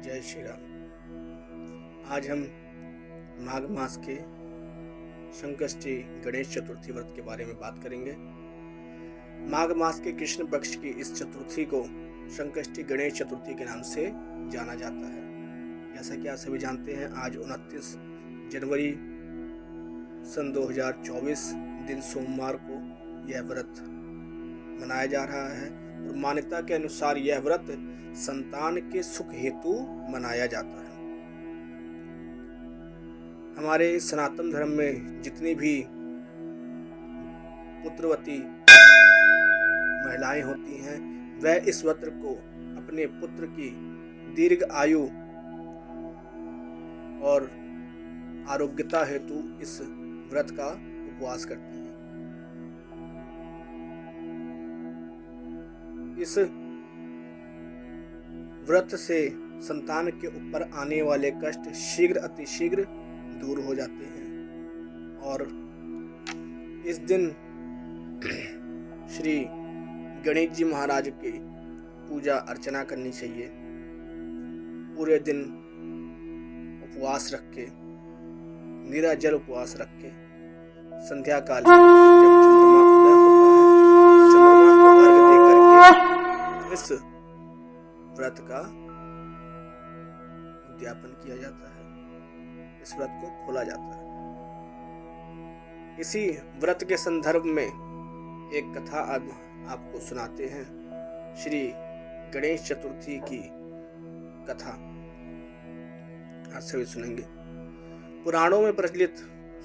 जय श्री राम। आज हम माघ मास के संकष्टी गणेश चतुर्थी व्रत के बारे में बात करेंगे। माघ मास के कृष्ण पक्ष की इस चतुर्थी को संकष्टी गणेश चतुर्थी के नाम से जाना जाता है। जैसा कि आप सभी जानते हैं, आज 29 जनवरी सन 2024 दिन सोमवार को यह व्रत मनाया जा रहा है और मान्यता के अनुसार यह व्रत संतान के सुख हेतु मनाया जाता है। हमारे सनातन धर्म में जितनी भी पुत्रवती महिलाएं होती हैं, वह इस व्रत को अपने पुत्र की दीर्घ आयु और आरोग्यता हेतु इस व्रत का उपवास करती हैं। इस व्रत से संतान के ऊपर आने वाले कष्ट शीघ्र अतिशीघ्र दूर हो जाते हैं और इस दिन श्री गणेश जी महाराज की पूजा अर्चना करनी चाहिए। पूरे दिन उपवास रख के, निराजल उपवास रख के, संध्या काल में जब चंद्रमा उदय होता है, चंद्रमा को अर्घ्य दे करके इस व्रत का उद्यापन किया जाता है, इस व्रत को खोला जाता है। इसी व्रत के संदर्भ में एक कथा आज आपको सुनाते हैं, श्री गणेश चतुर्थी की कथा आज सभी सुनेंगे। पुराणों में प्रचलित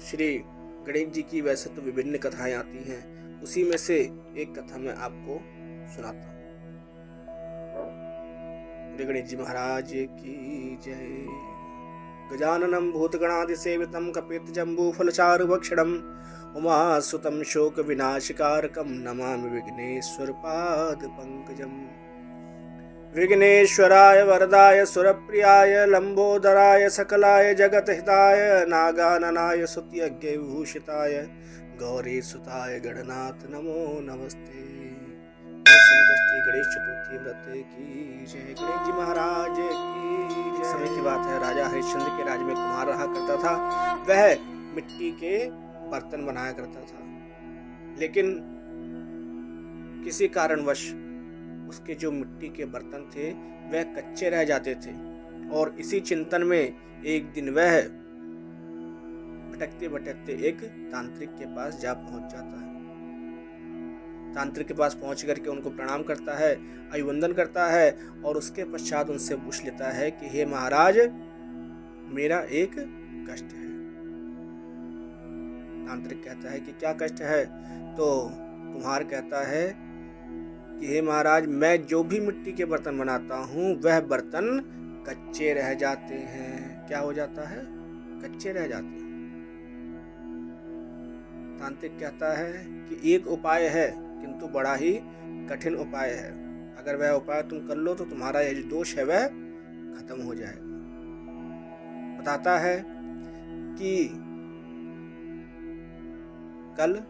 श्री गणेश जी की वैसे तो विभिन्न कथाएं आती हैं, उसी में से एक कथा मैं आपको सुनाता हूँ। गणेश जी महाराज की जय। गजाननं भूतगणादिसेवितं कपितजम्बूफलचारुभक्षणं उमासुतं शोकविनाशकारकं नमामि विघ्नेश्वरपादपङ्कजं। विघ्नेश्वराय वरदाय सुरप्रियाय लंबोदराय सकलाय जगतहिताय नागाननाय स्तुत्यज्ञविभूषिताय गौरीसुताय गणनाथ नमो नमस्ते। संकष्टी गणेश चतुर्थी व्रत की जय। गणेश जी महाराज की जय। समय की बात है, राजा हरिश्चंद्र के राज्य में कुम्हार रहा करता था। वह मिट्टी के बर्तन बनाया करता था, लेकिन किसी कारणवश उसके जो मिट्टी के बर्तन थे वह कच्चे रह जाते थे और इसी चिंतन में एक दिन वह भटकते भटकते एक तांत्रिक के पास जा पहुंच जाता है। तांत्रिक के पास पहुंच करके उनको प्रणाम करता है, अभिवंदन करता है और उसके पश्चात उनसे पूछ लेता है कि हे महाराज, मेरा एक कष्ट है। तांत्रिक कहता है कि क्या कष्ट है? तो कुम्हार कहता है कि हे महाराज, मैं जो भी मिट्टी के बर्तन बनाता हूँ वह बर्तन कच्चे रह जाते हैं। क्या हो जाता है? कच्चे रह जाते हैं। तांत्रिक कहता है कि एक उपाय है, किंतु बड़ा ही कठिन उपाय है। अगर वह उपाय तुम कर लो तो तुम्हारा यह जो दोष है वह खत्म हो जाएगा। बताता है कि कल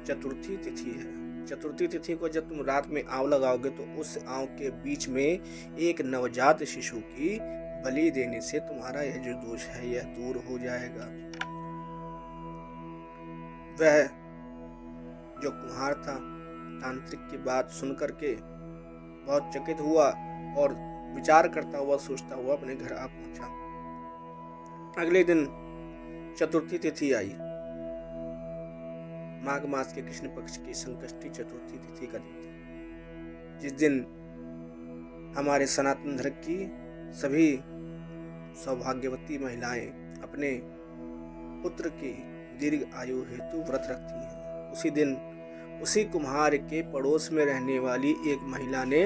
चतुर्थी तिथि है। चतुर्थी तिथि को जब तुम रात में आंव लगाओगे तो उस आंव के बीच में एक नवजात शिशु की बलि देने से तुम्हारा यह जो दोष है यह दूर हो जाएगा। वह जो कुम्हार था, तांत्रिक की बात सुन करके बहुत चकित हुआ और विचार करता हुआ, सोचता हुआ अपने घर आ पहुंचा। अगले दिन चतुर्थी तिथि आई। माघ मास के कृष्ण पक्ष की संकष्टी चतुर्थी तिथि का दिन था, जिस दिन हमारे सनातन धर्म की सभी सौभाग्यवती महिलाएं अपने पुत्र की दीर्घ आयु हेतु व्रत रखती हैं। उसी दिन उसी कुम्हार के पड़ोस में रहने वाली एक महिला ने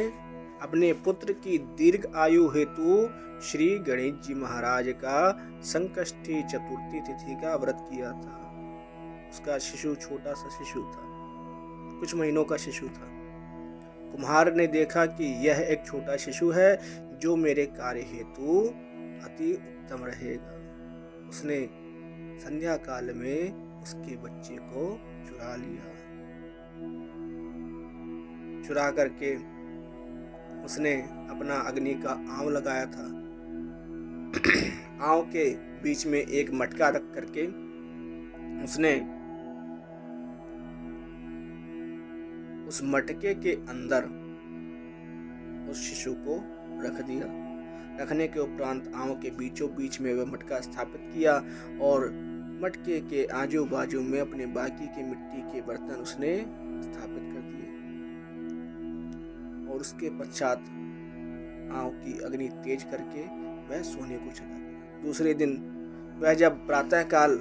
अपने पुत्र की दीर्घ आयु हेतु श्री गणेश जी महाराज का संकष्टी चतुर्थी तिथि का व्रत किया था। उसका शिशु छोटा सा शिशु था, कुछ महीनों का शिशु था। कुम्हार ने देखा कि यह एक छोटा शिशु है जो मेरे कार्य हेतु अति उत्तम रहेगा। उसने संध्या काल में उसके बच्चे को चुरा लिया। चुरा करके उसने अपना अग्नि का आंव लगाया था आंव के बीच में एक मटका रख करके उसने उस मटके के अंदर उस शिशु को रख दिया। रखने के उपरांत आंव के बीचों बीच में वह मटका स्थापित किया और मटके के आजू बाजू में अपने बाकी के मिट्टी के बर्तन उसने स्थापित कर दिए और उसके पश्चात आंव की अग्नि तेज करके वह सोने को चला गया। दूसरे दिन वह जब प्रातः काल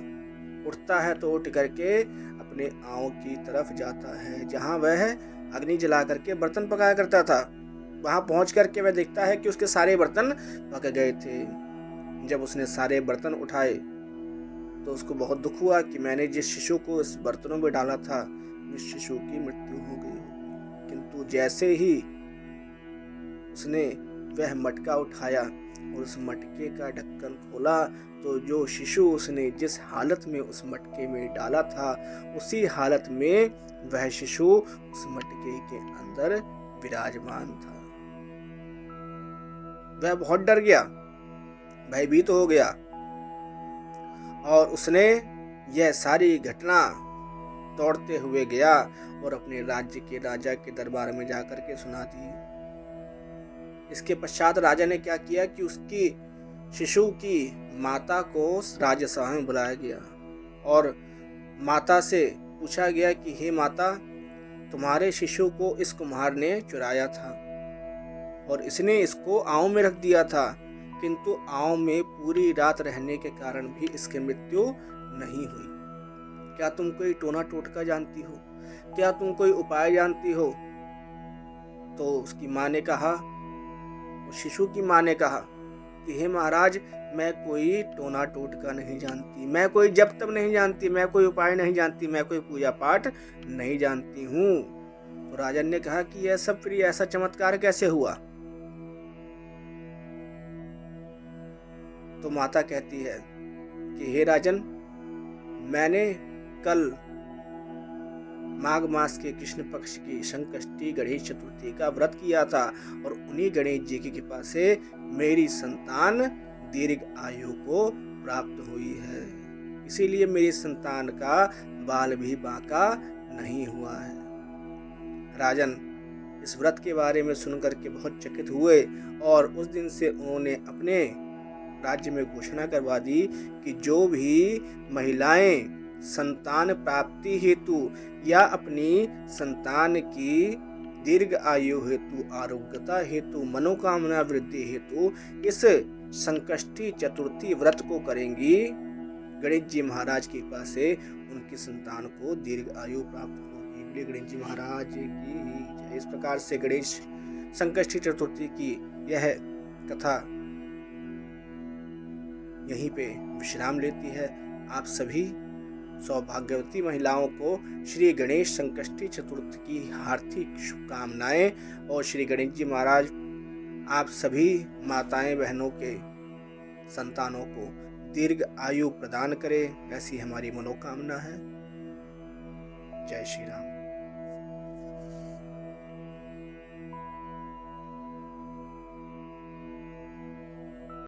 उठता है तो उठ करके अपने आंव की तरफ जाता है जहां वह अग्नि जला करके बर्तन पकाया करता था। वहां पहुंच करके वह देखता है कि उसके सारे बर्तन पक गए थे। जब उसने सारे बर्तन उठाए तो उसको बहुत दुख हुआ कि मैंने जिस शिशु को इस बर्तनों में डाला था उस शिशु की मृत्यु हो गई होगी। किंतु जैसे ही उसने वह मटका उठाया और उस मटके का ढक्कन खोला तो जो शिशु उसने जिस हालत में उस मटके में डाला था उसी हालत में वह शिशु उस मटके के अंदर विराजमान था। वह बहुत डर गया, भयभीत हो गया और उसने यह सारी घटना दौड़ते हुए गया और अपने राज्य के राजा के दरबार में जाकर के सुना दी। इसके पश्चात राजा ने क्या किया कि उसकी शिशु की माता को राजसभा में बुलाया गया और माता से पूछा गया कि हे माता, तुम्हारे शिशु को इस कुम्हार ने चुराया था और इसने इसको आंव में रख दिया था, किंतु आंव में पूरी रात रहने के कारण भी इसकी मृत्यु नहीं हुई। क्या तुम कोई टोना टोटका जानती हो? क्या तुम कोई उपाय जानती हो? तो उसकी माँ ने कहा, शिशु की माँ ने कहा कि हे महाराज, मैं कोई टोना टोटका नहीं जानती, मैं कोई जप तप नहीं जानती, मैं कोई उपाय नहीं जानती, मैं कोई पूजा पाठ नहीं जानती हूँ। तो राजन ने कहा कि यह सब फिर ऐसा चमत्कार कैसे हुआ? तो माता कहती है कि हे राजन, मैंने कल माघ मास के कृष्ण पक्ष की संकष्टी गणेश चतुर्थी का व्रत किया था और उन्हीं गणेश जी की कृपा से मेरी संतान दीर्घ आयु को प्राप्त हुई है, इसीलिए मेरी संतान का बाल भी बांका नहीं हुआ है। राजन इस व्रत के बारे में सुनकर के बहुत चकित हुए और उस दिन से उन्होंने अपने राज्य में घोषणा करवा दी कि जो भी महिलाएं संतान प्राप्ति हेतु या अपनी संतान की दीर्घ आयु हेतु, आरोग्यता हेतु, मनोकामना वृद्धि हेतु इस संकष्टी चतुर्थी व्रत को करेंगी, गणेश जी महाराज की कृपा से उनकी संतान को दीर्घ आयु प्राप्त होगी। गणेश जी महाराज की जय। इस प्रकार से गणेश संकष्टी चतुर्थी की यह कथा यहीं पे विश्राम लेती है। आप सभी सौभाग्यवती महिलाओं को श्री गणेश संकष्टी चतुर्थी की हार्दिक शुभकामनाएं और श्री गणेश जी महाराज आप सभी माताएं बहनों के संतानों को दीर्घ आयु प्रदान करें, ऐसी हमारी मनोकामना है। जय श्री राम।